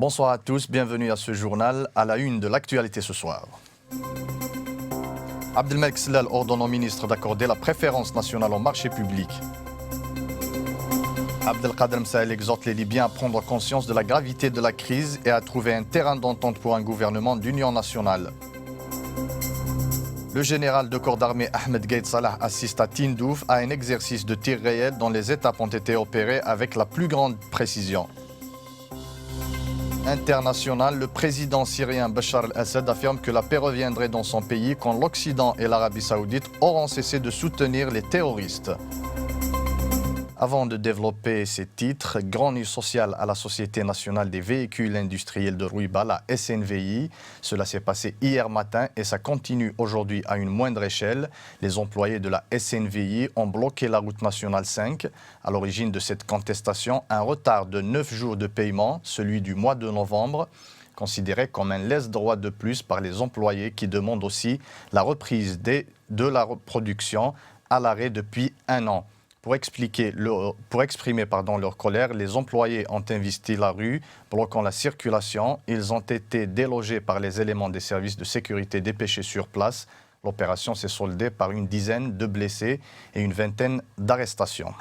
Bonsoir à tous, bienvenue à ce journal. À la une de l'actualité ce soir. Abdelmalek Sellal ordonne au ministre d'accorder la préférence nationale au marché public. Abdelkader Msahel exhorte les Libyens à prendre conscience de la gravité de la crise et à trouver un terrain d'entente pour un gouvernement d'union nationale. Le général de corps d'armée Ahmed Gaïd Salah assiste à Tindouf à un exercice de tir réel dont les étapes ont été opérées avec la plus grande précision. International, le président syrien Bachar el-Assad affirme que la paix reviendrait dans son pays quand l'Occident et l'Arabie saoudite auront cessé de soutenir les terroristes. Avant de développer ces titres, grand nu social à la Société nationale des véhicules industriels de Rouiba, la SNVI. Cela s'est passé hier matin et ça continue aujourd'hui à une moindre échelle. Les employés de la SNVI ont bloqué la route nationale 5. À l'origine de cette contestation, un retard de 9 jours de paiement, celui du mois de novembre, considéré comme un laisse-droit de plus par les employés qui demandent aussi la reprise de la production à l'arrêt depuis un an. Pour exprimer leur colère, les employés ont investi la rue, bloquant la circulation. Ils ont été délogés par les éléments des services de sécurité dépêchés sur place. L'opération s'est soldée par une dizaine de blessés et une vingtaine d'arrestations.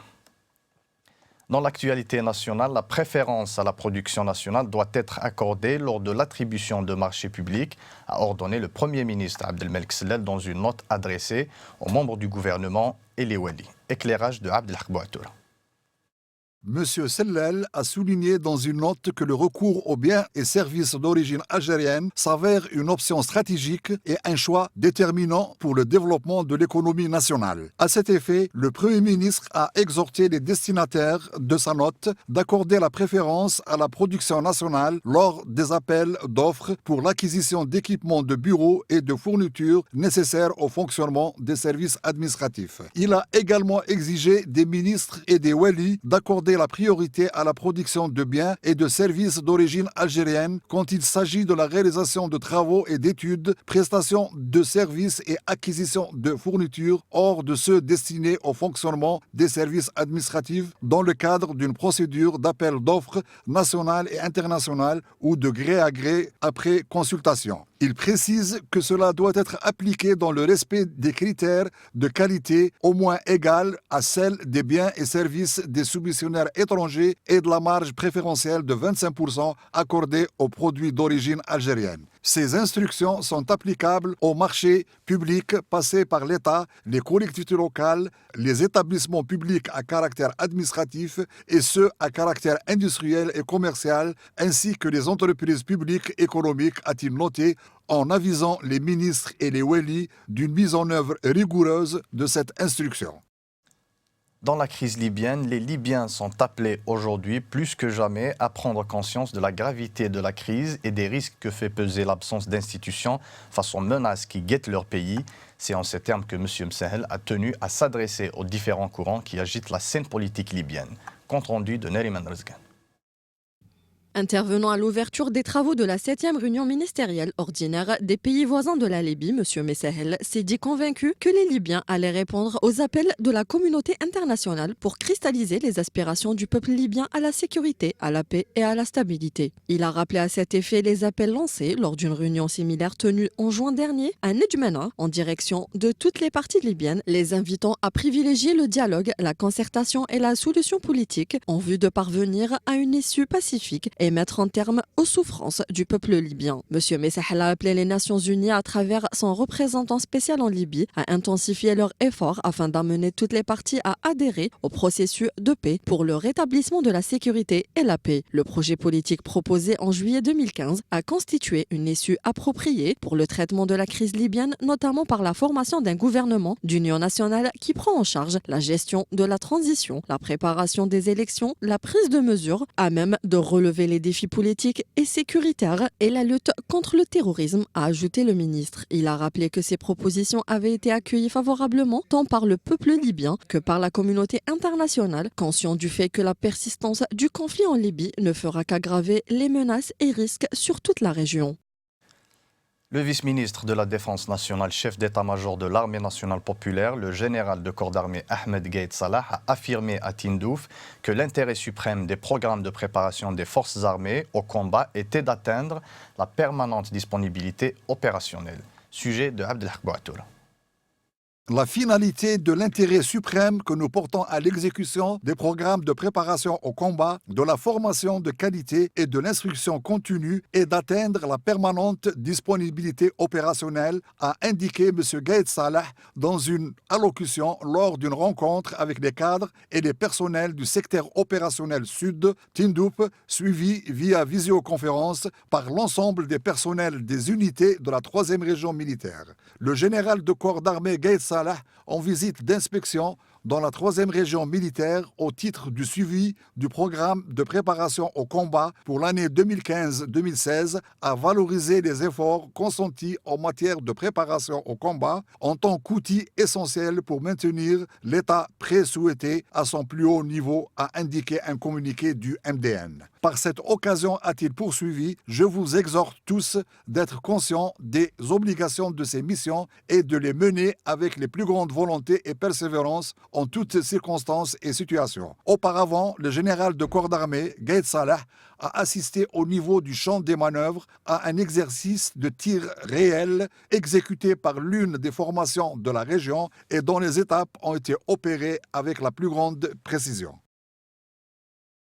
Dans l'actualité nationale, la préférence à la production nationale doit être accordée lors de l'attribution de marchés publics, a ordonné le Premier ministre Abdelmalek Sellal dans une note adressée aux membres du gouvernement et les Wali. Éclairage de Abdelhak Bouatoura. Monsieur Sellal a souligné dans une note que le recours aux biens et services d'origine algérienne s'avère une option stratégique et un choix déterminant pour le développement de l'économie nationale. À cet effet, le Premier ministre a exhorté les destinataires de sa note d'accorder la préférence à la production nationale lors des appels d'offres pour l'acquisition d'équipements de bureaux et de fournitures nécessaires au fonctionnement des services administratifs. Il a également exigé des ministres et des Wali d'accorder la priorité à la production de biens et de services d'origine algérienne quand il s'agit de la réalisation de travaux et d'études, prestations de services et acquisition de fournitures hors de ceux destinés au fonctionnement des services administratifs dans le cadre d'une procédure d'appel d'offres nationale et internationale ou de gré à gré après consultation. Il précise que cela doit être appliqué dans le respect des critères de qualité au moins égales à celles des biens et services des soumissionnaires étrangers et de la marge préférentielle de 25% accordée aux produits d'origine algérienne. Ces instructions sont applicables aux marchés publics passés par l'État, les collectivités locales, les établissements publics à caractère administratif et ceux à caractère industriel et commercial, ainsi que les entreprises publiques économiques, a-t-il noté, en avisant les ministres et les Wali d'une mise en œuvre rigoureuse de cette instruction. Dans la crise libyenne, les Libyens sont appelés aujourd'hui plus que jamais à prendre conscience de la gravité de la crise et des risques que fait peser l'absence d'institutions face aux menaces qui guettent leur pays. C'est en ces termes que M. Msahel a tenu à s'adresser aux différents courants qui agitent la scène politique libyenne. Compte rendu de Neriman Rezgan. Intervenant à l'ouverture des travaux de la 7e réunion ministérielle ordinaire des pays voisins de la Libye, M. Msahel s'est dit convaincu que les Libyens allaient répondre aux appels de la communauté internationale pour cristalliser les aspirations du peuple libyen à la sécurité, à la paix et à la stabilité. Il a rappelé à cet effet les appels lancés lors d'une réunion similaire tenue en juin dernier à N'Djamena en direction de toutes les parties libyennes, les invitant à privilégier le dialogue, la concertation et la solution politique en vue de parvenir à une issue pacifique et mettre un terme aux souffrances du peuple libyen. M. Msahel a appelé les Nations Unies à travers son représentant spécial en Libye à intensifier leurs efforts afin d'amener toutes les parties à adhérer au processus de paix pour le rétablissement de la sécurité et la paix. Le projet politique proposé en juillet 2015 a constitué une issue appropriée pour le traitement de la crise libyenne, notamment par la formation d'un gouvernement d'union nationale qui prend en charge la gestion de la transition, la préparation des élections, la prise de mesures à même de relever les défis politiques et sécuritaires et la lutte contre le terrorisme, a ajouté le ministre. Il a rappelé que ces propositions avaient été accueillies favorablement tant par le peuple libyen que par la communauté internationale, conscient du fait que la persistance du conflit en Libye ne fera qu'aggraver les menaces et risques sur toute la région. Le vice-ministre de la Défense nationale, chef d'état-major de l'armée nationale populaire, le général de corps d'armée Ahmed Gaïd Salah, a affirmé à Tindouf que l'intérêt suprême des programmes de préparation des forces armées au combat était d'atteindre la permanente disponibilité opérationnelle. Sujet de Abdelhak Bouatour. La finalité de l'intérêt suprême que nous portons à l'exécution des programmes de préparation au combat, de la formation de qualité et de l'instruction continue est d'atteindre la permanente disponibilité opérationnelle, a indiqué M. Gaïd Salah dans une allocution lors d'une rencontre avec les cadres et les personnels du secteur opérationnel sud, Tindouf, suivi via visioconférence par l'ensemble des personnels des unités de la 3e région militaire. Le général de corps d'armée Gaïd Salah en visite d'inspection dans la 3e région militaire au titre du suivi du programme de préparation au combat pour l'année 2015-2016 a valorisé les efforts consentis en matière de préparation au combat en tant qu'outil essentiel pour maintenir l'état pré-souhaité à son plus haut niveau, a indiqué un communiqué du MDN. Par cette occasion, a-t-il poursuivi, je vous exhorte tous d'être conscients des obligations de ces missions et de les mener avec les plus grandes volontés et persévérance en toutes circonstances et situations. Auparavant, le général de corps d'armée, Gaïd Salah, a assisté au niveau du champ des manœuvres à un exercice de tir réel exécuté par l'une des formations de la région et dont les étapes ont été opérées avec la plus grande précision.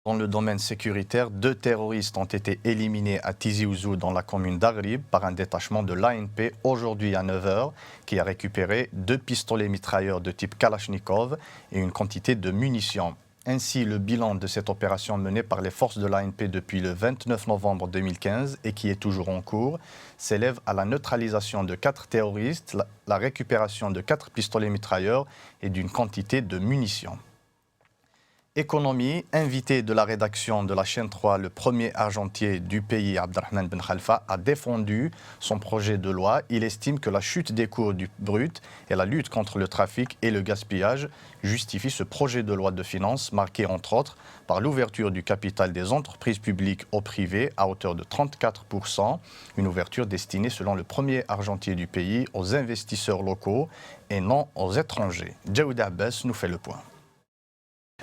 Dans le domaine sécuritaire, 2 terroristes ont été éliminés à Tizi Ouzou dans la commune d'Aghrib par un détachement de l'ANP aujourd'hui à 9h qui a récupéré 2 pistolets mitrailleurs de type Kalachnikov et une quantité de munitions. Ainsi, le bilan de cette opération menée par les forces de l'ANP depuis le 29 novembre 2015 et qui est toujours en cours s'élève à la neutralisation de 4 terroristes, la récupération de 4 pistolets mitrailleurs et d'une quantité de munitions. Économie, invité de la rédaction de la chaîne 3, le premier argentier du pays, Abdelrahman Ben Khalfa, a défendu son projet de loi. Il estime que la chute des cours du brut et la lutte contre le trafic et le gaspillage justifient ce projet de loi de finances marqué entre autres par l'ouverture du capital des entreprises publiques au privé à hauteur de 34%, une ouverture destinée selon le premier argentier du pays aux investisseurs locaux et non aux étrangers. Djaouda Abbas nous fait le point.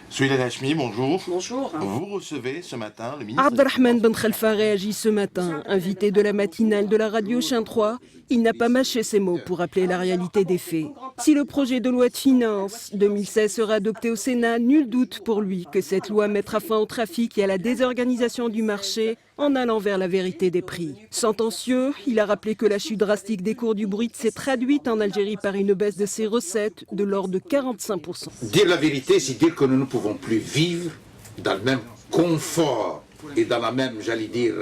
Souleymane Hachmi, bonjour. Bonjour. Vous recevez ce matin le ministre... Abdelrahman Ben Khalfa réagit ce matin. Invité de la matinale de la radio Chaîne 3, il n'a pas mâché ses mots pour rappeler la réalité des faits. Si le projet de loi de finances 2016 sera adopté au Sénat, nul doute pour lui que cette loi mettra fin au trafic et à la désorganisation du marché en allant vers la vérité des prix. Sentencieux, il a rappelé que la chute drastique des cours du brut s'est traduite en Algérie par une baisse de ses recettes de l'ordre de 45%. Dire la vérité, c'est dire que nous ne pouvons plus vivre dans le même confort et dans la même, j'allais dire,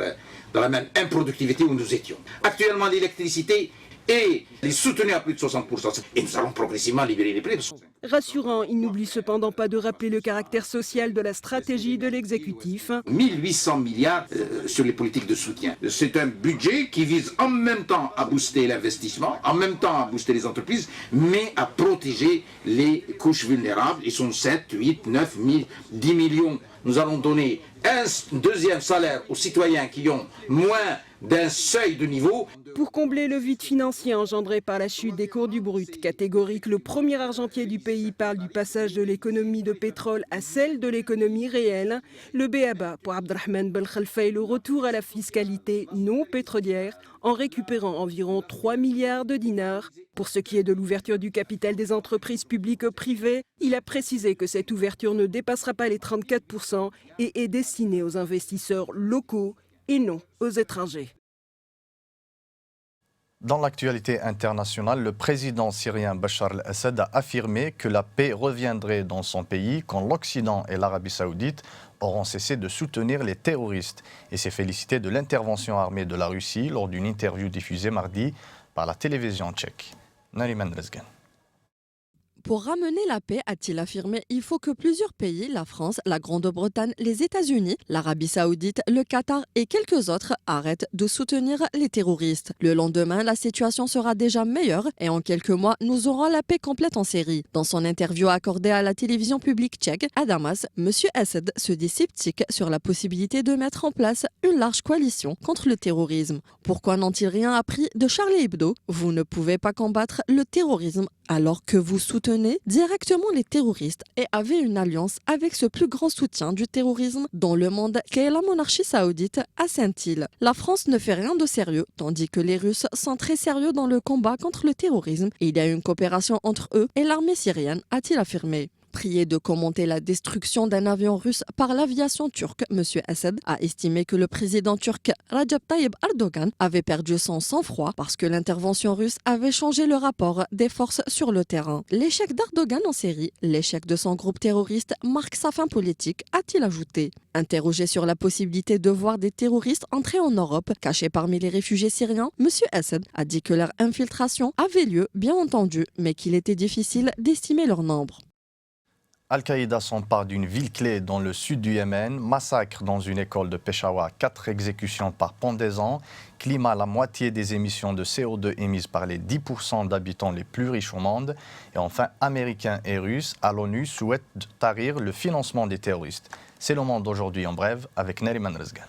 dans la même improductivité où nous étions. Actuellement, l'électricité est soutenue à plus de 60% et nous allons progressivement libérer les prix. Rassurant, il n'oublie cependant pas de rappeler le caractère social de la stratégie de l'exécutif. 1800 milliards sur les politiques de soutien. C'est un budget qui vise en même temps à booster l'investissement, en même temps à booster les entreprises, mais à protéger les couches vulnérables. Ils sont 7, 8, 9, 10 millions. Nous allons donner un deuxième salaire aux citoyens qui ont moins d'un seuil de niveau. Pour combler le vide financier engendré par la chute des cours du brut, catégorique, le premier argentier du pays parle du passage de l'économie de pétrole à celle de l'économie réelle. Le b.a.-ba pour Abdelrahman Ben Khalfa est le retour à la fiscalité non pétrolière en récupérant environ 3 milliards de dinars. Pour ce qui est de l'ouverture du capital des entreprises publiques ou privées, il a précisé que cette ouverture ne dépassera pas les 34% et est destinée aux investisseurs locaux et non aux étrangers. Dans l'actualité internationale, le président syrien Bachar el-Assad a affirmé que la paix reviendrait dans son pays quand l'Occident et l'Arabie saoudite auront cessé de soutenir les terroristes et s'est félicité de l'intervention armée de la Russie lors d'une interview diffusée mardi par la télévision tchèque. Nariman Rezgan. Pour ramener la paix, a-t-il affirmé, il faut que plusieurs pays, la France, la Grande-Bretagne, les États-Unis, l'Arabie Saoudite, le Qatar et quelques autres, arrêtent de soutenir les terroristes. Le lendemain, la situation sera déjà meilleure et en quelques mois, nous aurons la paix complète en Syrie. Dans son interview accordée à la télévision publique tchèque, à Damas, M. Assad se dit sceptique sur la possibilité de mettre en place une large coalition contre le terrorisme. Pourquoi n'ont-ils rien appris de Charlie Hebdo? Vous ne pouvez pas combattre le terrorisme alors que vous soutenez directement les terroristes et avez une alliance avec ce plus grand soutien du terrorisme dans le monde qu'est la monarchie saoudite, assène-t-il. La France ne fait rien de sérieux, tandis que les Russes sont très sérieux dans le combat contre le terrorisme. Il y a une coopération entre eux et l'armée syrienne, a-t-il affirmé. Prié de commenter la destruction d'un avion russe par l'aviation turque, M. Assad a estimé que le président turc Recep Tayyip Erdogan avait perdu son sang-froid parce que l'intervention russe avait changé le rapport des forces sur le terrain. L'échec d'Erdogan en Syrie, l'échec de son groupe terroriste marque sa fin politique, a-t-il ajouté. Interrogé sur la possibilité de voir des terroristes entrer en Europe, cachés parmi les réfugiés syriens, M. Assad a dit que leur infiltration avait lieu, bien entendu, mais qu'il était difficile d'estimer leur nombre. Al-Qaïda s'empare d'une ville clé dans le sud du Yémen, massacre dans une école de Peshawar, 4 exécutions par pendaison, climat la moitié des émissions de CO2 émises par les 10% d'habitants les plus riches au monde, et enfin Américains et Russes à l'ONU souhaitent tarir le financement des terroristes. C'est le monde aujourd'hui en bref avec Neriman Rezgan.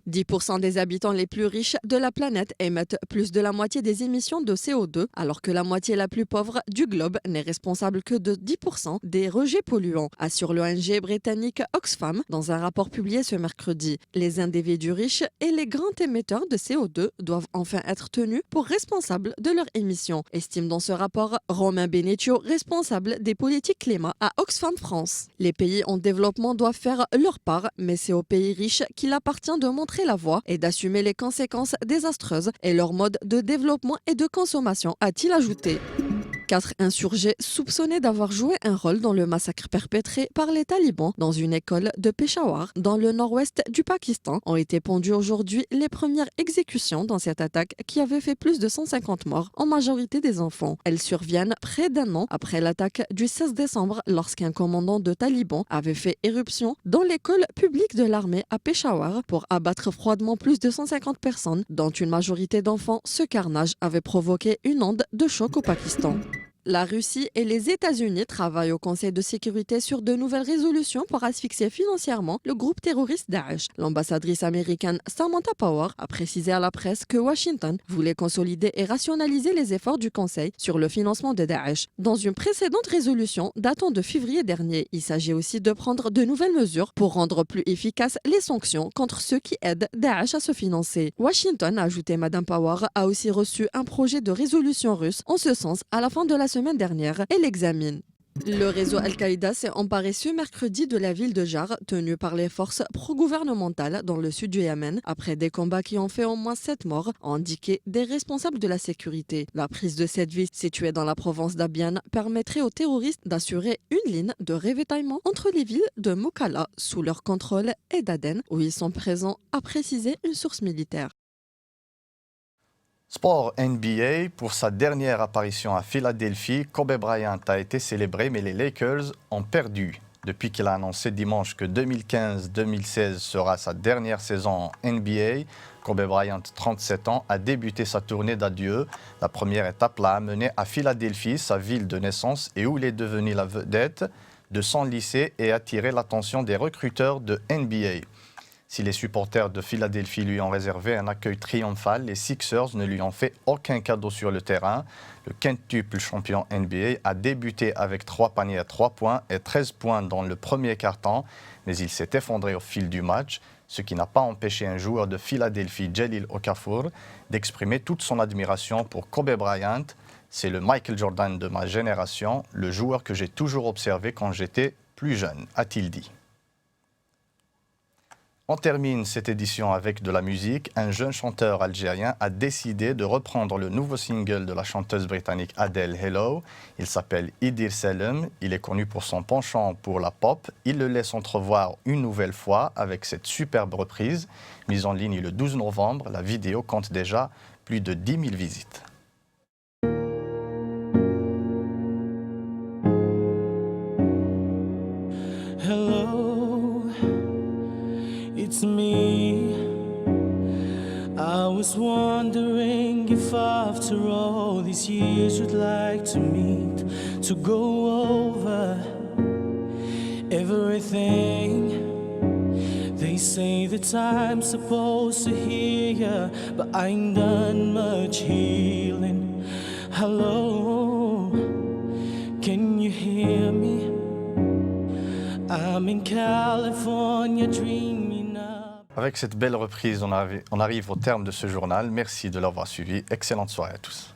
10% des habitants les plus riches de la planète émettent plus de la moitié des émissions de CO2, alors que la moitié la plus pauvre du globe n'est responsable que de 10% des rejets polluants, assure l'ONG britannique Oxfam dans un rapport publié ce mercredi. Les individus riches et les grands émetteurs de CO2 doivent enfin être tenus pour responsables de leurs émissions, estime dans ce rapport Romain Benecchio, responsable des politiques climat à Oxfam France. Les pays en développement doivent faire leur part, mais c'est aux pays riches qu'il appartient de montrer la voie et d'assumer les conséquences désastreuses et leur mode de développement et de consommation, a-t-il ajouté. 4 insurgés soupçonnés d'avoir joué un rôle dans le massacre perpétré par les talibans dans une école de Peshawar, dans le nord-ouest du Pakistan, ont été pendues aujourd'hui les premières exécutions dans cette attaque qui avait fait plus de 150 morts, en majorité des enfants. Elles surviennent près d'un an après l'attaque du 16 décembre lorsqu'un commandant de talibans avait fait éruption dans l'école publique de l'armée à Peshawar pour abattre froidement plus de 150 personnes, dont une majorité d'enfants. Ce carnage avait provoqué une onde de choc au Pakistan. La Russie et les États-Unis travaillent au Conseil de sécurité sur de nouvelles résolutions pour asphyxier financièrement le groupe terroriste Daesh. L'ambassadrice américaine Samantha Power a précisé à la presse que Washington voulait consolider et rationaliser les efforts du Conseil sur le financement de Daesh. Dans une précédente résolution datant de février dernier, il s'agit aussi de prendre de nouvelles mesures pour rendre plus efficaces les sanctions contre ceux qui aident Daesh à se financer. Washington, a ajouté Madame Power, a aussi reçu un projet de résolution russe en ce sens à la fin de la semaine dernière et l'examine. Le réseau Al-Qaïda s'est emparé ce mercredi de la ville de Jar, tenue par les forces pro-gouvernementales dans le sud du Yémen, après des combats qui ont fait au moins 7 morts, ont indiqué des responsables de la sécurité. La prise de cette ville, située dans la province d'Abyan, permettrait aux terroristes d'assurer une ligne de ravitaillement entre les villes de Mokala, sous leur contrôle, et d'Aden, où ils sont présents, a précisé une source militaire. Sport NBA, pour sa dernière apparition à Philadelphie, Kobe Bryant a été célébré, mais les Lakers ont perdu. Depuis qu'il a annoncé dimanche que 2015-2016 sera sa dernière saison en NBA, Kobe Bryant, 37 ans, a débuté sa tournée d'adieu. La première étape l'a amené à Philadelphie, sa ville de naissance, et où il est devenu la vedette de son lycée et attiré l'attention des recruteurs de NBA. Si les supporters de Philadelphie lui ont réservé un accueil triomphal, les Sixers ne lui ont fait aucun cadeau sur le terrain. Le quintuple champion NBA a débuté avec 3 paniers à 3 points et 13 points dans le premier quart-temps, mais il s'est effondré au fil du match, ce qui n'a pas empêché un joueur de Philadelphie, Jahlil Okafor, d'exprimer toute son admiration pour Kobe Bryant. C'est le Michael Jordan de ma génération, le joueur que j'ai toujours observé quand j'étais plus jeune, a-t-il dit. On termine cette édition avec de la musique. Un jeune chanteur algérien a décidé de reprendre le nouveau single de la chanteuse britannique Adele, Hello. Il s'appelle Idir Salem. Il est connu pour son penchant pour la pop. Il le laisse entrevoir une nouvelle fois avec cette superbe reprise. Mise en ligne le 12 novembre, la vidéo compte déjà plus de 10 000 visites. was wondering if after all these years you'd like to meet, to go over everything. They say that I'm supposed to hear ya, but I ain't done much healing. Hello, can you hear me? I'm in California dreaming up. Avec cette belle reprise, on arrive au terme de ce journal. Merci de l'avoir suivi. Excellente soirée à tous.